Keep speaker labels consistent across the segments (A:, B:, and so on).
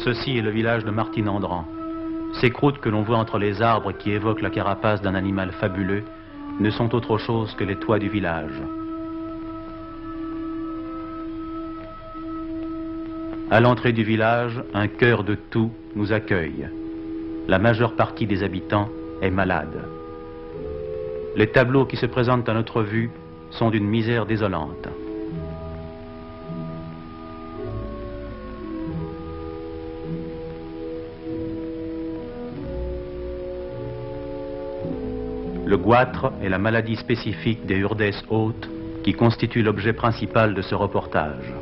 A: Ceci est le village de Martinandran. Ces croûtes que l'on voit entre les arbres qui évoquent la carapace d'un animal fabuleux ne sont autre chose que les toits du village. À l'entrée du village, un cœur de tout nous accueille. La majeure partie des habitants est malade. Les tableaux qui se présentent à notre vue sont d'une misère désolante. Le goitre est la maladie spécifique des Urdes hautes qui constitue l'objet principal de ce reportage.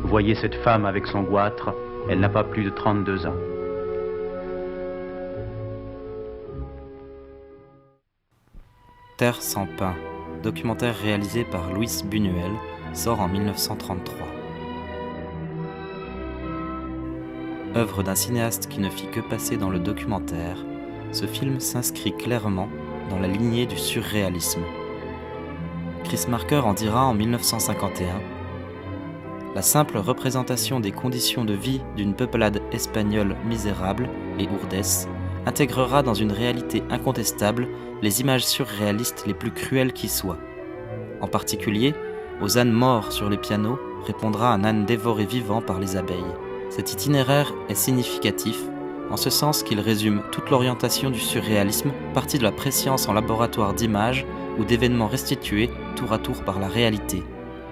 A: Voyez cette femme avec son goitre, elle n'a pas plus de 32 ans.
B: Terre sans pain, documentaire réalisé par Luis Buñuel, sort en 1933. Œuvre d'un cinéaste qui ne fit que passer dans le documentaire, ce film s'inscrit clairement dans la lignée du surréalisme. Chris Marker en dira en 1951 : la simple représentation des conditions de vie d'une peuplade espagnole misérable, les Urdes, intégrera dans une réalité incontestable les images surréalistes les plus cruelles qui soient. En particulier, aux ânes morts sur les pianos répondra un âne dévoré vivant par les abeilles. Cet itinéraire est significatif, en ce sens qu'il résume toute l'orientation du surréalisme, partie de la prescience en laboratoire d'images ou d'événements restitués tour à tour par la réalité.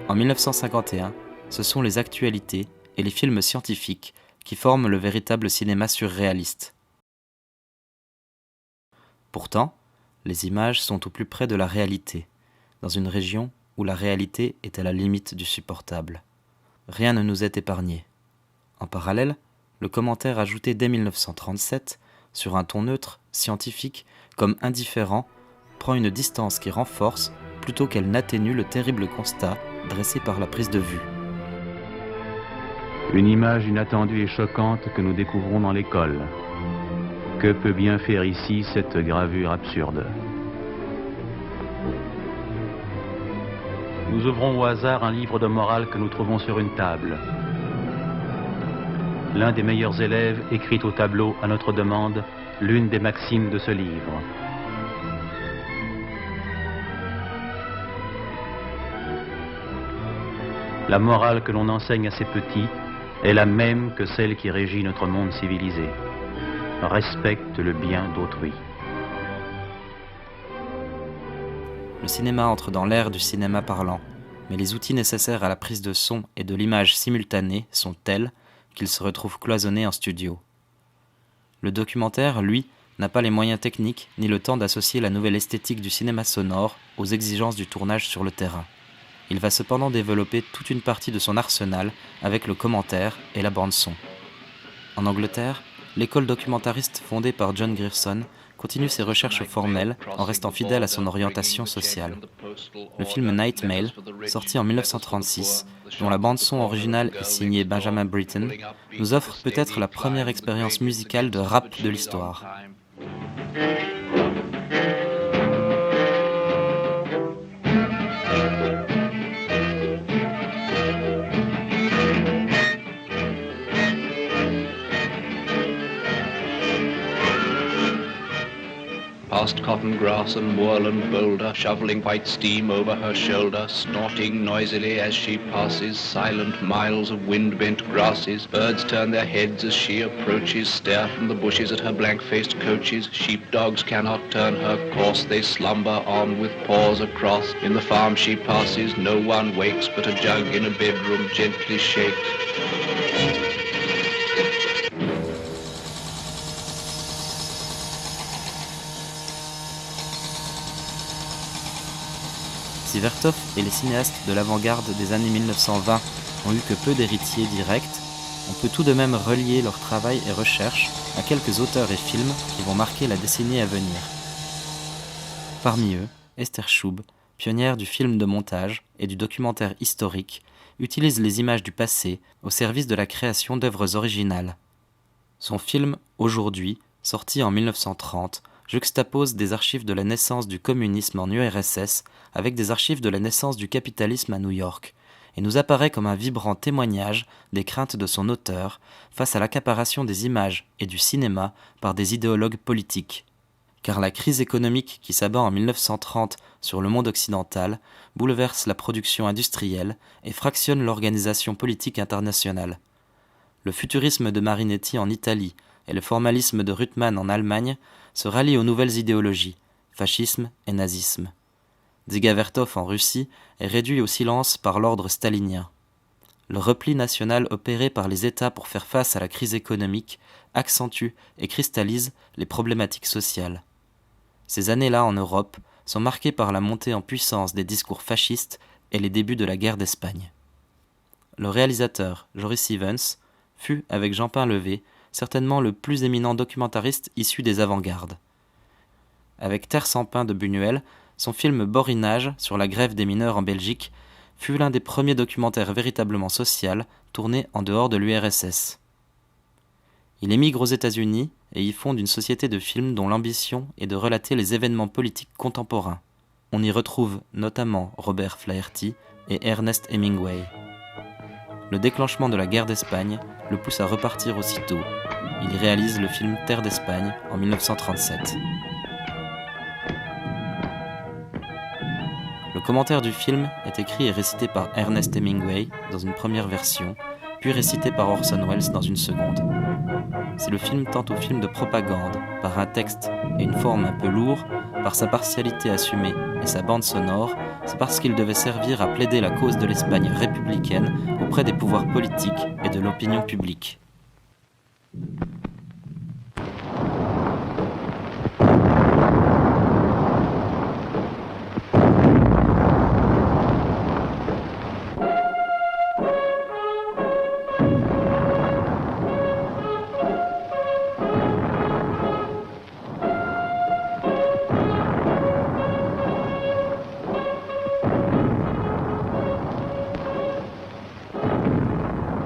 B: En 1951, ce sont les actualités et les films scientifiques qui forment le véritable cinéma surréaliste. Pourtant, les images sont au plus près de la réalité, dans une région où la réalité est à la limite du supportable. Rien ne nous est épargné. En parallèle, le commentaire ajouté dès 1937, sur un ton neutre, scientifique, comme indifférent, prend une distance qui renforce plutôt qu'elle n'atténue le terrible constat dressé par la prise de vue.
A: Une image inattendue et choquante que nous découvrons dans l'école. Que peut bien faire ici cette gravure absurde? Nous ouvrons au hasard un livre de morale que nous trouvons sur une table. L'un des meilleurs élèves écrit au tableau, à notre demande, l'une des maximes de ce livre. La morale que l'on enseigne à ces petits est la même que celle qui régit notre monde civilisé. Respecte le bien d'autrui.
B: le cinéma entre dans l'ère du cinéma parlant, mais les outils nécessaires à la prise de son et de l'image simultanée sont tels qu'il se retrouve cloisonné en studio. Le documentaire, lui, n'a pas les moyens techniques ni le temps d'associer la nouvelle esthétique du cinéma sonore aux exigences du tournage sur le terrain. Il va cependant développer toute une partie de son arsenal avec le commentaire et la bande-son. En Angleterre, l'école documentariste fondée par John Grierson continue ses recherches formelles en restant fidèle à son orientation sociale. Le film Night Mail, sorti en 1936, dont la bande-son originale est signée Benjamin Britten, nous offre peut-être la première expérience musicale de rap de l'histoire.
C: Past cotton grass and moorland boulder, shoveling white steam over her shoulder, snorting noisily as she passes, silent miles of wind-bent grasses. Birds turn their heads as she approaches, stare from the bushes at her blank-faced coaches. Sheepdogs cannot turn her course, they slumber on with paws across. In the farm she passes, no one wakes, but a jug in a bedroom gently shakes.
B: Si Vertov et les cinéastes de l'avant-garde des années 1920 ont eu que peu d'héritiers directs, on peut tout de même relier leur travail et recherche à quelques auteurs et films qui vont marquer la décennie à venir. Parmi eux, Esther Schub, pionnière du film de montage et du documentaire historique, utilise les images du passé au service de la création d'œuvres originales. Son film « Aujourd'hui », sorti en 1930, juxtapose des archives de la naissance du communisme en URSS avec des archives de la naissance du capitalisme à New York, et nous apparaît comme un vibrant témoignage des craintes de son auteur face à l'accaparation des images et du cinéma par des idéologues politiques. Car la crise économique qui s'abat en 1930 sur le monde occidental bouleverse la production industrielle et fractionne l'organisation politique internationale. Le futurisme de Marinetti en Italie et le formalisme de Ruttmann en Allemagne se rallient aux nouvelles idéologies, fascisme et nazisme. Dziga Vertov en Russie est réduit au silence par l'ordre stalinien. Le repli national opéré par les États pour faire face à la crise économique accentue et cristallise les problématiques sociales. Ces années-là en Europe sont marquées par la montée en puissance des discours fascistes et les débuts de la guerre d'Espagne. Le réalisateur Joris Ivens fut, avec Jean Painlevé, certainement le plus éminent documentariste issu des avant-gardes. Avec Terre sans pain de Buñuel, son film Borinage sur la grève des mineurs en Belgique fut l'un des premiers documentaires véritablement sociaux tournés en dehors de l'URSS. Il émigre aux États-Unis et y fonde une société de films dont l'ambition est de relater les événements politiques contemporains. On y retrouve notamment Robert Flaherty et Ernest Hemingway. Le déclenchement de la guerre d'Espagne le pousse à repartir aussitôt. Il y réalise le film Terre d'Espagne en 1937. Le commentaire du film est écrit et récité par Ernest Hemingway dans une première version, puis récité par Orson Welles dans une seconde. Si le film tente au film de propagande, par un texte et une forme un peu lourd, par sa partialité assumée et sa bande sonore, c'est parce qu'il devait servir à plaider la cause de l'Espagne républicaine auprès des pouvoirs politiques et de l'opinion publique.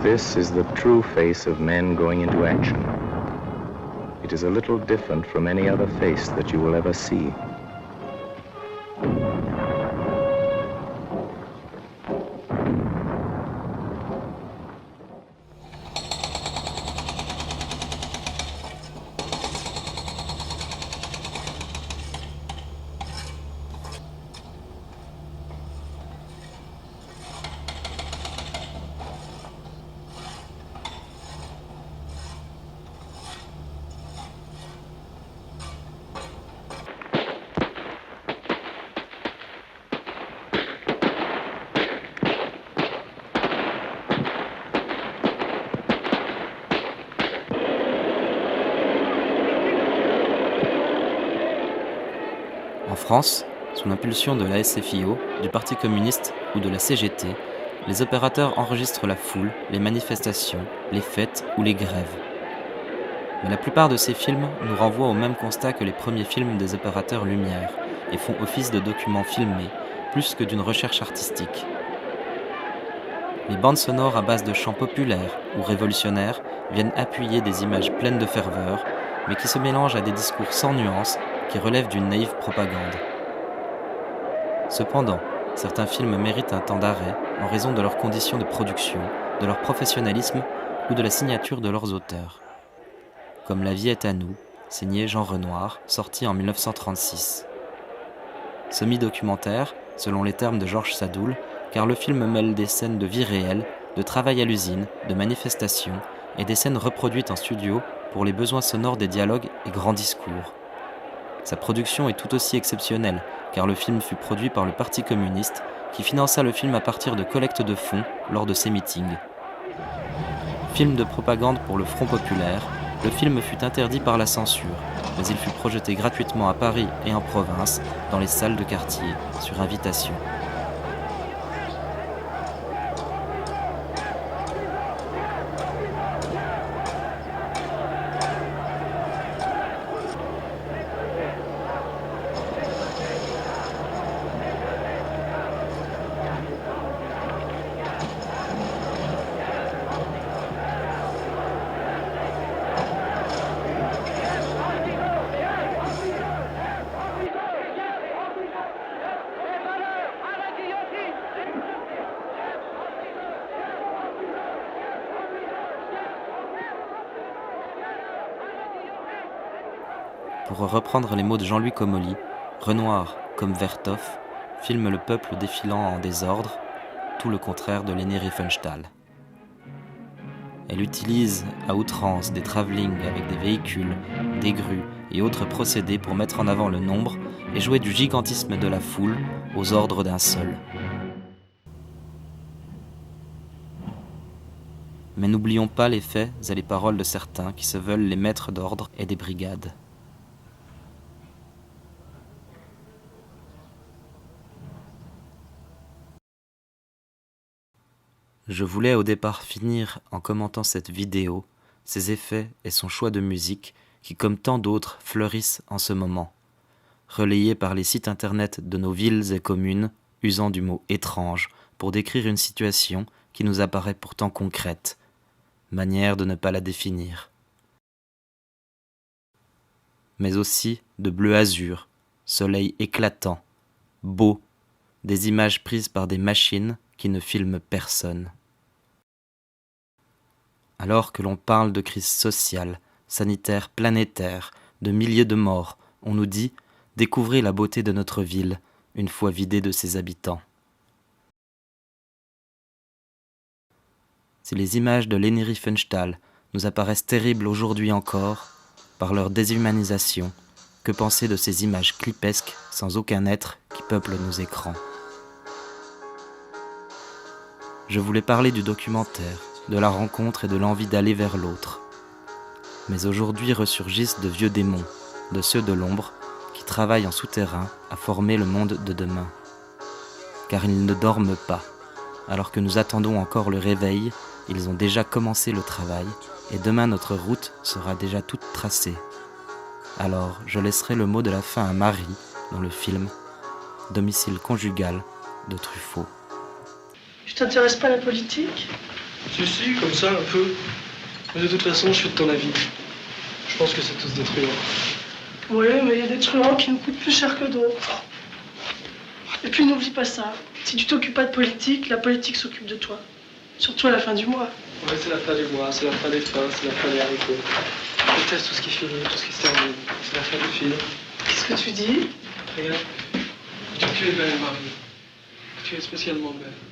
D: This is the true face of men going into action. It is a little different from any other face that you will ever see.
B: France, sous l'impulsion de la SFIO, du Parti communiste ou de la CGT, les opérateurs enregistrent la foule, les manifestations, les fêtes ou les grèves. Mais la plupart de ces films nous renvoient au même constat que les premiers films des opérateurs Lumière et font office de documents filmés, plus que d'une recherche artistique. Les bandes sonores à base de chants populaires ou révolutionnaires viennent appuyer des images pleines de ferveur, mais qui se mélangent à des discours sans nuance qui relèvent d'une naïve propagande. Cependant, certains films méritent un temps d'arrêt en raison de leurs conditions de production, de leur professionnalisme ou de la signature de leurs auteurs. Comme La vie est à nous, signé Jean Renoir, sorti en 1936. Semi-documentaire, selon les termes de Georges Sadoul, car le film mêle des scènes de vie réelle, de travail à l'usine, de manifestations et des scènes reproduites en studio pour les besoins sonores des dialogues et grands discours. Sa production est tout aussi exceptionnelle, car le film fut produit par le Parti communiste, qui finança le film à partir de collectes de fonds lors de ses meetings. Film de propagande pour le Front populaire, le film fut interdit par la censure, mais il fut projeté gratuitement à Paris et en province, dans les salles de quartier, sur invitation. Pour reprendre les mots de Jean-Louis Comolli, Renoir, comme Vertov, filme le peuple défilant en désordre, tout le contraire de Leni Riefenstahl. Elle utilise à outrance des travelling avec des véhicules, des grues et autres procédés pour mettre en avant le nombre et jouer du gigantisme de la foule aux ordres d'un seul. Mais n'oublions pas les faits et les paroles de certains qui se veulent les maîtres d'ordre et des brigades. Je voulais au départ finir en commentant cette vidéo, ses effets et son choix de musique qui, comme tant d'autres, fleurissent en ce moment, relayés par les sites internet de nos villes et communes, usant du mot « étrange » pour décrire une situation qui nous apparaît pourtant concrète, manière de ne pas la définir. Mais aussi de bleu azur, soleil éclatant, beau, des images prises par des machines qui ne filment personne. Alors que l'on parle de crise sociale, sanitaire, planétaire, de milliers de morts, on nous dit « Découvrez la beauté de notre ville, une fois vidée de ses habitants ». Si les images de Leni Riefenstahl nous apparaissent terribles aujourd'hui encore, par leur déshumanisation, que penser de ces images clipesques sans aucun être qui peuplent nos écrans ? Je voulais parler du documentaire, de la rencontre et de l'envie d'aller vers l'autre. Mais aujourd'hui ressurgissent de vieux démons, de ceux de l'ombre, qui travaillent en souterrain à former le monde de demain. Car ils ne dorment pas. Alors que nous attendons encore le réveil, ils ont déjà commencé le travail, et demain notre route sera déjà toute tracée. Alors je laisserai le mot de la fin à Marie, dans le film « Domicile conjugal » de Truffaut.
E: Tu t'intéresses pas à la politique ?
F: Si, comme ça, un peu. Mais de toute façon, je suis de ton avis. Je pense que c'est tous des truands.
E: Oui, mais il y a des truands qui nous coûtent plus cher que d'autres. Et puis n'oublie pas ça. Si tu t'occupes pas de politique, la politique s'occupe de toi. Surtout à la fin du mois.
F: Ouais, c'est la fin des mois, c'est la fin des fins, c'est la fin des haricots. Je déteste tout ce qui finit, tout ce qui se termine. C'est la fin du film.
E: Qu'est-ce que tu dis ?
F: Regarde. Tu es belle, Marie. Tu es spécialement belle.